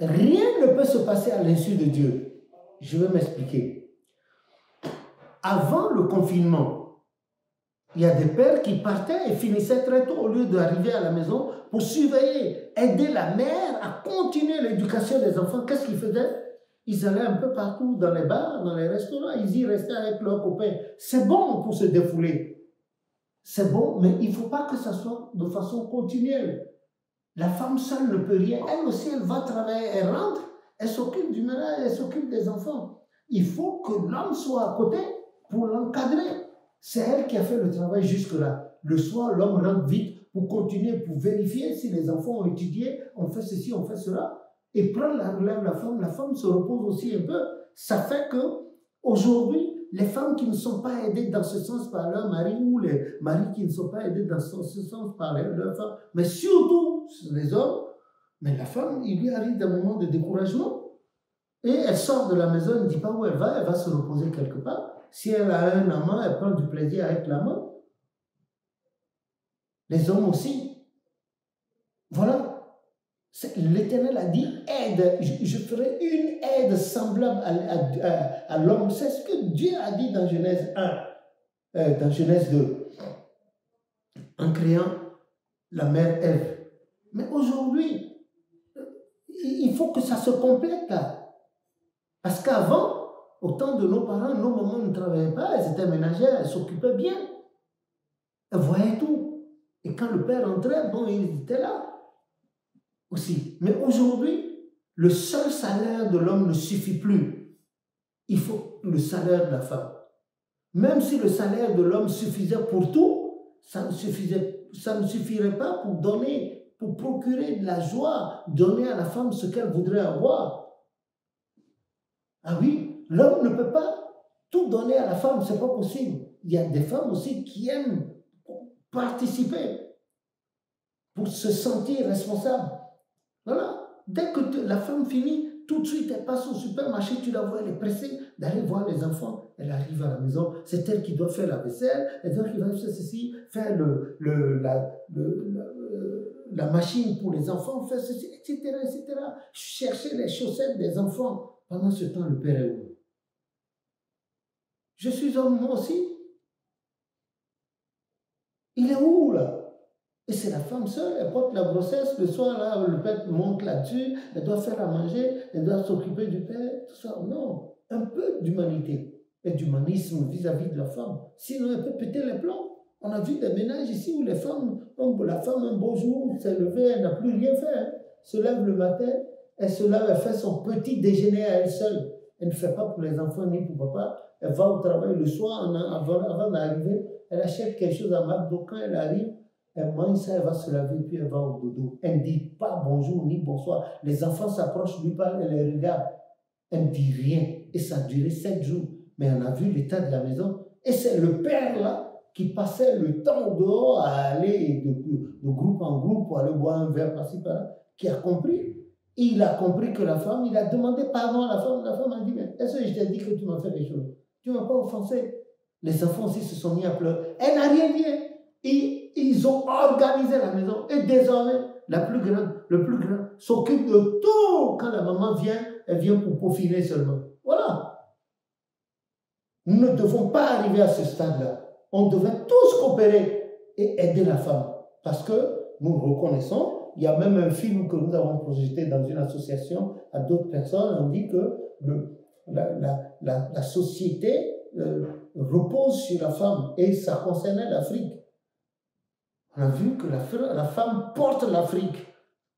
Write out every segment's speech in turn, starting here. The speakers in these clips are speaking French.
Rien ne peut se passer à l'insu de Dieu. Je vais m'expliquer. Avant le confinement, il y a des pères qui partaient et finissaient très tôt au lieu d'arriver à la maison pour surveiller, aider la mère à continuer l'éducation des enfants. Qu'est-ce qu'ils faisaient? Ils allaient un peu partout dans les bars, dans les restaurants, ils y restaient avec leurs copains. C'est bon pour se défouler. C'est bon, mais il ne faut pas que ça soit de façon continuelle. La femme seule ne peut rien. Elle aussi, elle va travailler, elle rentre, elle s'occupe du ménage, elle s'occupe des enfants. Il faut que l'homme soit à côté pour l'encadrer. C'est elle qui a fait le travail jusque-là. Le soir, l'homme rentre vite pour continuer, pour vérifier si les enfants ont étudié, on fait ceci, on fait cela. Et prendre la relève la femme se repose aussi un peu. Ça fait que aujourd'hui, les femmes qui ne sont pas aidées dans ce sens par leur mari ou les maris qui ne sont pas aidés dans ce sens par leur femme, mais surtout les hommes, mais la femme, il lui arrive un moment de découragement et elle sort de la maison, elle ne dit pas où elle va se reposer quelque part. Si elle a un amant, elle prend du plaisir avec l'amant. Les hommes aussi. Voilà. L'Éternel a dit aide, je ferai une aide semblable à l'homme. C'est ce que Dieu a dit dans Genèse 1, dans Genèse 2, en créant la mère Ève. Mais aujourd'hui, il faut que ça se complète là. Parce qu'avant, au temps de nos parents, nos mamans ne travaillaient pas, elles étaient ménagères, elles s'occupaient bien. Elles voyaient tout. Et quand le père entrait, bon, ils étaient là aussi. Mais aujourd'hui, le seul salaire de l'homme ne suffit plus. Il faut le salaire de la femme. Même si le salaire de l'homme suffisait pour tout, ça ne suffirait pas pour donner, pour procurer de la joie, donner à la femme ce qu'elle voudrait avoir. Ah oui, l'homme ne peut pas tout donner à la femme, c'est pas possible. Il y a des femmes aussi qui aiment participer pour se sentir responsable. Voilà. Dès que la femme finit, tout de suite, elle passe au supermarché, tu la vois, elle est pressée d'aller voir les enfants. Elle arrive à la maison, c'est elle qui doit faire la vaisselle, elle doit faire ceci, faire la machine pour les enfants, faire ceci, etc., etc. Chercher les chaussettes des enfants. Pendant ce temps, le père est où? Je suis homme, moi aussi. Il est où, là? Et c'est la femme seule, elle porte la grossesse, le soir, là, le père monte là-dessus, elle doit faire à manger, elle doit s'occuper du père, tout ça. Non, un peu d'humanité et d'humanisme vis-à-vis de la femme. Sinon, elle peut péter les plombs. On a vu des ménages ici où la femme, un beau jour, s'est levée, elle n'a plus rien fait. Hein. Se lève le matin, elle se lève, elle fait son petit déjeuner à elle seule. Elle ne fait pas pour les enfants ni pour papa. Elle va au travail le soir, avant d'arriver, elle achète quelque chose à McDo. Quand elle arrive, elle mange ça, elle va se laver, puis elle va au dodo. Elle ne dit pas bonjour ni bonsoir. Les enfants s'approchent, lui parlent, elle les regarde. Elle ne dit rien. Et ça a duré 7 jours. Mais on a vu l'état de la maison. Et c'est le père là qui passait le temps dehors à aller de groupe en groupe pour aller boire un verre par-ci par-là, qui a compris. Et il a compris que la femme, il a demandé pardon à la femme. La femme a dit, mais est-ce que je t'ai dit que tu m'as fait des choses? Tu ne m'as pas offensé. Les enfants aussi se sont mis à pleurer. Elle n'a rien dit. Et ils ont organisé la maison. Et désormais, le plus grand s'occupe de tout. Quand la maman vient, elle vient pour peaufiner seulement. Voilà. Nous ne devons pas arriver à ce stade-là. On devait tous coopérer et aider la femme. Parce que nous reconnaissons, il y a même un film que nous avons projeté dans une association à d'autres personnes. On dit que la société repose sur la femme. Et ça concernait l'Afrique. On a vu que la femme porte l'Afrique.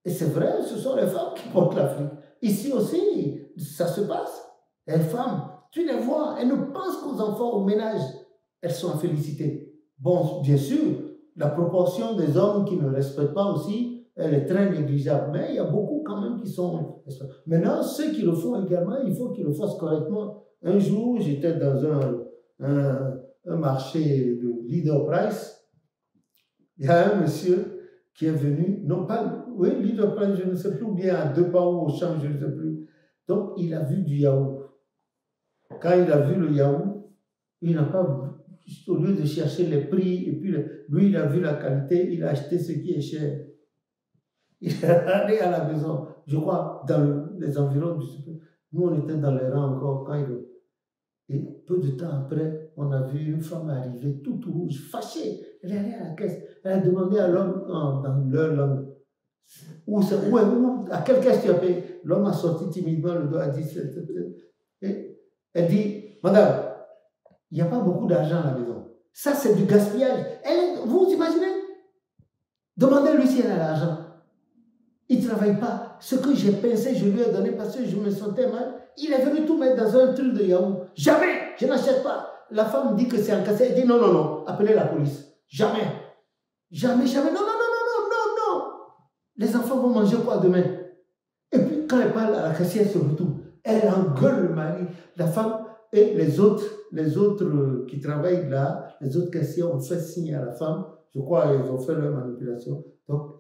Et c'est vrai, ce sont les femmes qui portent l'Afrique. Ici aussi, ça se passe. Les femmes, tu les vois, elles ne pensent qu'aux enfants, au ménage. Elles sont à féliciter. Bon, bien sûr, la proportion des hommes qui ne respectent pas aussi, elle est très négligeable. Mais il y a beaucoup quand même qui sont... Maintenant, ceux qui le font également, il faut qu'ils le fassent correctement. Un jour, j'étais dans un marché de Leader Price. Il y a un monsieur qui est venu, non pas, oui, Leader Price, je ne sais plus, ou bien à 2 pas ou au champ, je ne sais plus. Donc, il a vu du yaourt. Quand il a vu le yaourt, il n'a pas, au lieu de chercher les prix, et puis lui, il a vu la qualité, il a acheté ce qui est cher. Il est allé à la maison, je crois, les environs du super. Nous, on était dans les rangs encore quand il... Et peu de temps après, on a vu une femme arriver toute rouge, fâchée. Elle est allée à la caisse. Elle a demandé à l'homme, dans leur langue, à quelle caisse tu as payé? L'homme a sorti timidement le doigt, a dit, et elle dit, madame, il n'y a pas beaucoup d'argent à la maison. Ça, c'est du gaspillage. Vous imaginez? Demandez-lui si elle a l'argent. Il ne travaille pas. Ce que j'ai pensé, je lui ai donné parce que je me sentais mal. Il est venu tout mettre dans un truc de yaourt. Jamais, je n'achète pas. La femme dit que c'est encaissé. Elle dit non, non, non, appelez la police. Jamais. Jamais, jamais. Non, non, non, non, non, non. Les enfants vont manger quoi demain? Et puis, quand elle parle à la caissière sur le tout, elle engueule le mari. La femme et les autres qui travaillent là, les autres caissières ont fait signe à la femme. Je crois qu'ils ont fait leur manipulation. Donc,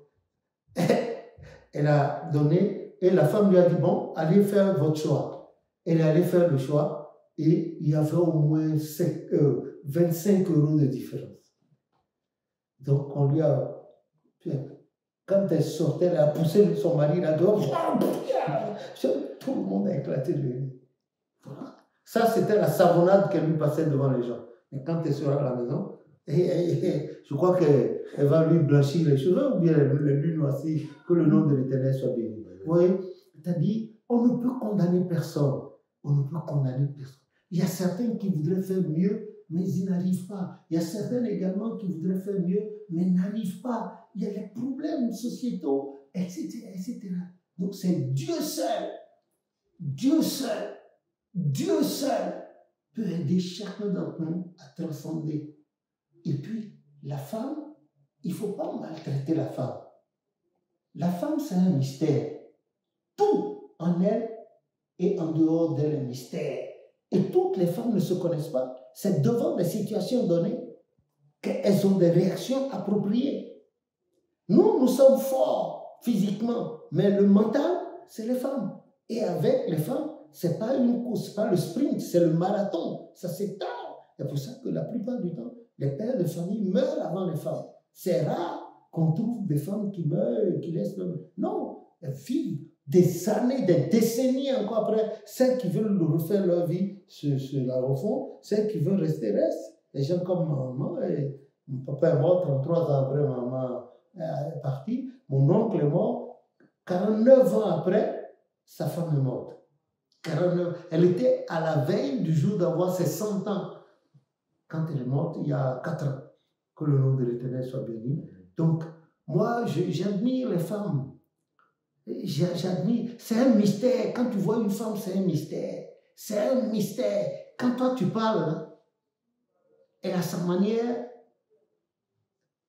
elle a donné, et la femme lui a dit, bon, allez faire votre choix. Elle est allée faire le choix, et il y avait au moins 25 € de différence. Donc, on lui a... Quand elle sortait, elle a poussé son mari là-dehors. Tout le monde a éclaté de rire. Voilà. Ça, c'était la savonnade qu'elle lui passait devant les gens. Mais quand elle sera à la maison, je crois qu'elle va lui blanchir les cheveux ou bien lui noircir, que le nom de l'Éternel soit béni. Vous voyez, c'est-à-dire, on ne peut condamner personne. On ne peut condamner personne. Il y a certains qui voudraient faire mieux, mais ils n'arrivent pas. Il y a certains également qui voudraient faire mieux, mais n'arrivent pas. Il y a les problèmes sociétaux, etc., etc. Donc c'est Dieu seul, Dieu seul, Dieu seul peut aider chacun d'entre nous à transcender. Et puis, la femme, il ne faut pas maltraiter la femme. La femme, c'est un mystère. Tout en elle et en dehors d'elle est mystère. Et toutes les femmes ne se connaissent pas. C'est devant des situations données qu'elles ont des réactions appropriées. Nous sommes forts physiquement, mais le mental, c'est les femmes. Et avec les femmes, ce n'est pas une course, ce n'est pas le sprint, c'est le marathon. Ça s'étale. C'est pour ça que la plupart du temps, les pères de famille meurent avant les femmes. C'est rare qu'on trouve des femmes qui meurent et qui laissent le... Non, elles vivent des années, des décennies encore après. Celles qui veulent refaire leur vie se la refont. Celles qui veulent rester restent. Les gens comme maman, et mon papa est mort 33 ans après, maman est partie. Mon oncle est mort 49 ans après, sa femme est morte. 49. Elle était à la veille du jour d'avoir ses 100 ans. Quand elle est morte, il y a 4 ans. Que le nom de l'Éternel soit béni. Donc, moi, j'admire les femmes. J'admire. C'est un mystère. Quand tu vois une femme, c'est un mystère. C'est un mystère. Quand toi, tu parles, elle a sa manière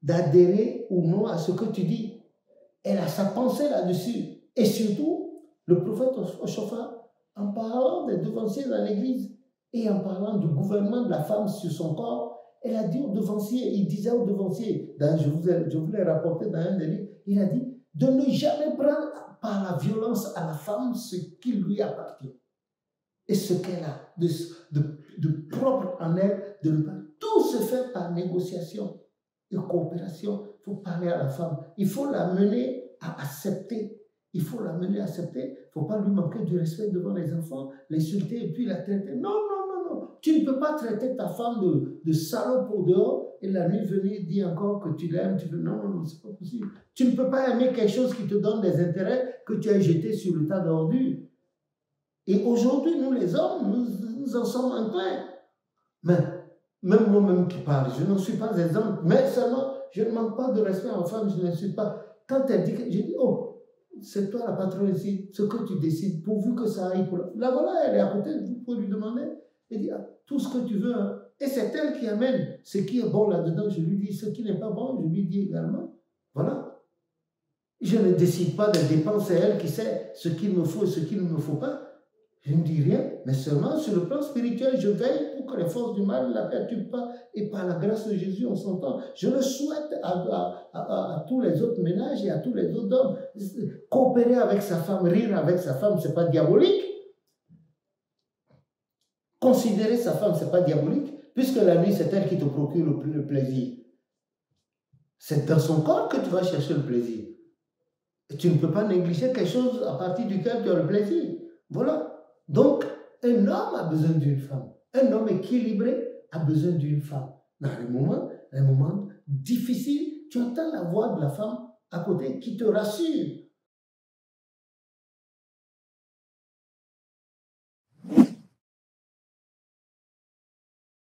d'adhérer ou non à ce que tu dis. Elle a sa pensée là-dessus. Et surtout, le prophète Oshopha, en parlant des devanciers dans l'église et en parlant du gouvernement de la femme sur son corps, elle a dit aux devanciers, il disait aux devanciers, je vous l'ai rapporté dans un des livres, il a dit de ne jamais prendre par la violence à la femme ce qui lui appartient. Et ce qu'elle a de propre en elle, de ne pas. Tout se fait par négociation et coopération. Il faut parler à la femme. Il faut la mener à accepter. Il faut la mener à accepter. Il ne faut pas lui manquer du respect devant les enfants, l'insulter et puis la traiter. Non, non, non, non. Tu ne peux pas traiter ta femme de salope au dehors et la nuit venir dire encore que tu l'aimes. Non, non, non, c'est pas possible. Tu ne peux pas aimer quelque chose qui te donne des intérêts que tu as jeté sur le tas d'ordures. Et aujourd'hui, nous les hommes, nous en sommes en train. Mais même moi-même qui parle, je n'en suis pas exemple. Mais seulement, je ne manque pas de respect en femme, je ne suis pas. Quand elle dit, je dis, oh, c'est toi la patronne ici, ce que tu décides, pourvu que ça aille pour la... Là, voilà, elle est à côté, vous pouvez lui demander. Elle dit, ah, tout ce que tu veux. Hein. Et c'est elle qui amène ce qui est bon là-dedans. Je lui dis, ce qui n'est pas bon, je lui dis également. Voilà. Je ne décide pas des dépenses, c'est elle qui sait ce qu'il me faut et ce qu'il ne me faut pas. Je ne dis rien, mais seulement sur le plan spirituel, je veille pour que les forces du mal ne la perturbent pas. Et par la grâce de Jésus, on s'entend. Je le souhaite à tous les autres ménages et à tous les autres hommes. Coopérer avec sa femme, rire avec sa femme, ce n'est pas diabolique. Considérer sa femme, ce n'est pas diabolique, puisque la nuit, c'est elle qui te procure le plaisir. C'est dans son corps que tu vas chercher le plaisir. Et tu ne peux pas négliger quelque chose à partir duquel tu as le plaisir. Voilà. Donc, un homme a besoin d'une femme. Un homme équilibré a besoin d'une femme. Dans les moments difficiles, tu entends la voix de la femme à côté qui te rassure.